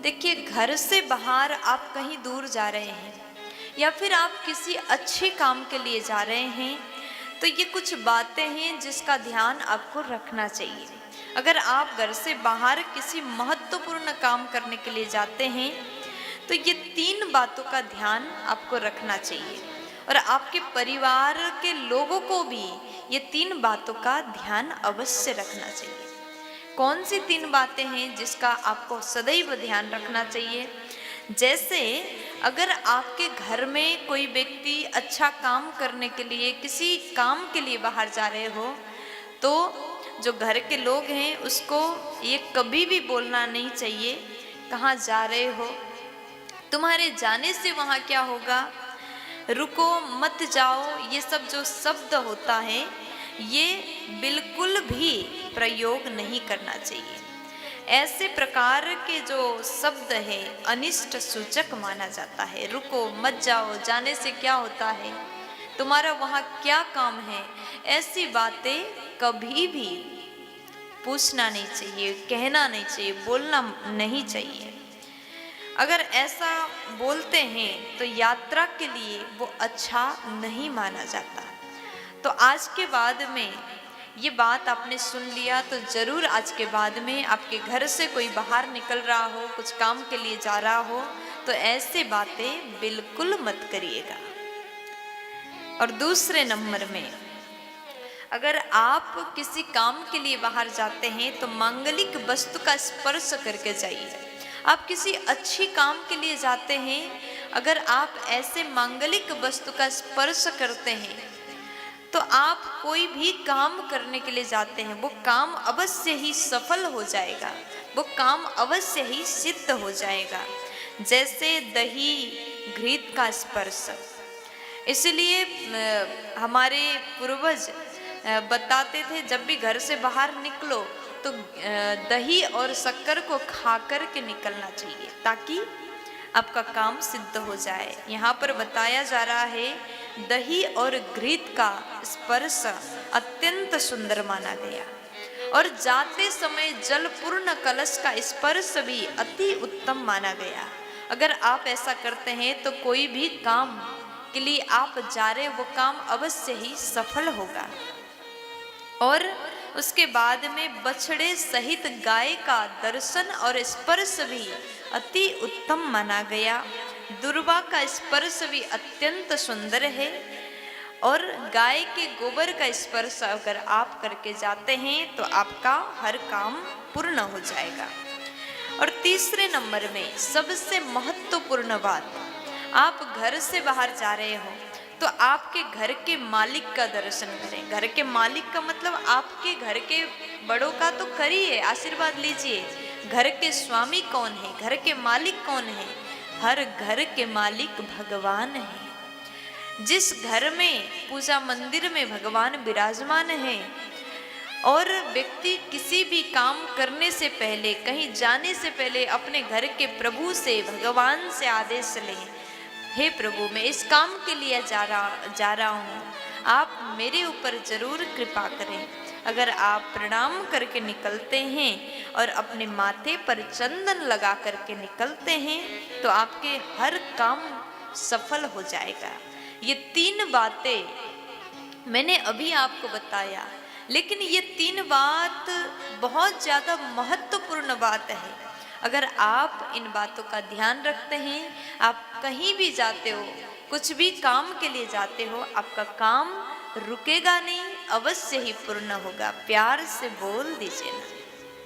देखिए, घर से बाहर आप कहीं दूर जा रहे हैं या फिर आप किसी अच्छे काम के लिए जा रहे हैं, तो ये कुछ बातें हैं जिसका ध्यान आपको रखना चाहिए। अगर आप घर से बाहर किसी महत्वपूर्ण काम करने के लिए जाते हैं तो ये 3 बातों का ध्यान आपको रखना चाहिए और आपके परिवार के लोगों को भी ये 3 बातों का ध्यान अवश्य रखना चाहिए। कौन सी 3 बातें हैं जिसका आपको सदैव ध्यान रखना चाहिए? जैसे अगर आपके घर में कोई व्यक्ति अच्छा काम करने के लिए किसी काम के लिए बाहर जा रहे हो, तो जो घर के लोग हैं उसको ये कभी भी बोलना नहीं चाहिए कहाँ जा रहे हो, तुम्हारे जाने से वहाँ क्या होगा, रुको मत जाओ, ये सब जो शब्द होता है ये बिल्कुल भी प्रयोग नहीं करना चाहिए। ऐसे प्रकार के जो शब्द है अनिष्ट सूचक माना जाता है। रुको मत जाओ, जाने से क्या होता है, तुम्हारा वहाँ क्या काम है, ऐसी बातें कभी भी पूछना नहीं चाहिए, कहना नहीं चाहिए, बोलना नहीं चाहिए। अगर ऐसा बोलते हैं तो यात्रा के लिए वो अच्छा नहीं माना जाता। तो आज के बाद में ये बात आपने सुन लिया तो ज़रूर आज के बाद में आपके घर से कोई बाहर निकल रहा हो, कुछ काम के लिए जा रहा हो, तो ऐसे बातें बिल्कुल मत करिएगा। और दूसरे नंबर में, अगर आप किसी काम के लिए बाहर जाते हैं तो मांगलिक वस्तु का स्पर्श करके जाइए। आप किसी अच्छी काम के लिए जाते हैं, अगर आप ऐसे मांगलिक वस्तु का स्पर्श करते हैं तो आप कोई भी काम करने के लिए जाते हैं, वो काम अवश्य ही सफल हो जाएगा, वो काम अवश्य ही सिद्ध हो जाएगा। जैसे दही घृत का स्पर्श, इसलिए हमारे पूर्वज बताते थे जब भी घर से बाहर निकलो तो दही और शक्कर को खा कर के निकलना चाहिए ताकि आपका काम सिद्ध हो जाए। यहाँ पर बताया जा रहा है दही और घृत का स्पर्श अत्यंत सुंदर माना गया और जाते समय जलपूर्ण कलश का स्पर्श भी अति उत्तम माना गया। अगर आप ऐसा करते हैं तो कोई भी काम के लिए आप जा रहे वो काम अवश्य ही सफल होगा। और उसके बाद में बछड़े सहित गाय का दर्शन और स्पर्श भी अति उत्तम माना गया। दुर्वा का स्पर्श भी अत्यंत सुंदर है और गाय के गोबर का स्पर्श अगर आप करके जाते हैं तो आपका हर काम पूर्ण हो जाएगा। और तीसरे नंबर में सबसे महत्वपूर्ण बात, आप घर से बाहर जा रहे हो तो आपके घर के मालिक का दर्शन करें। घर के मालिक का मतलब आपके घर के बड़ों का तो करिए, आशीर्वाद लीजिए। घर के स्वामी कौन है, घर के मालिक कौन है? हर घर के मालिक भगवान है। जिस घर में पूजा मंदिर में भगवान विराजमान है और व्यक्ति किसी भी काम करने से पहले, कहीं जाने से पहले अपने घर के प्रभु से, भगवान से आदेश लें, हे प्रभु मैं इस काम के लिए जा रहा हूँ, आप मेरे ऊपर जरूर कृपा करें। अगर आप प्रणाम करके निकलते हैं और अपने माथे पर चंदन लगा करके निकलते हैं तो आपके हर काम सफल हो जाएगा। ये 3 बातें मैंने अभी आपको बताया, लेकिन ये 3 बात बहुत ज़्यादा महत्वपूर्ण बात है। अगर आप इन बातों का ध्यान रखते हैं, आप कहीं भी जाते हो, कुछ भी काम के लिए जाते हो, आपका काम रुकेगा नहीं, अवश्य ही पूर्ण होगा। प्यार से बोल दीजिए ना।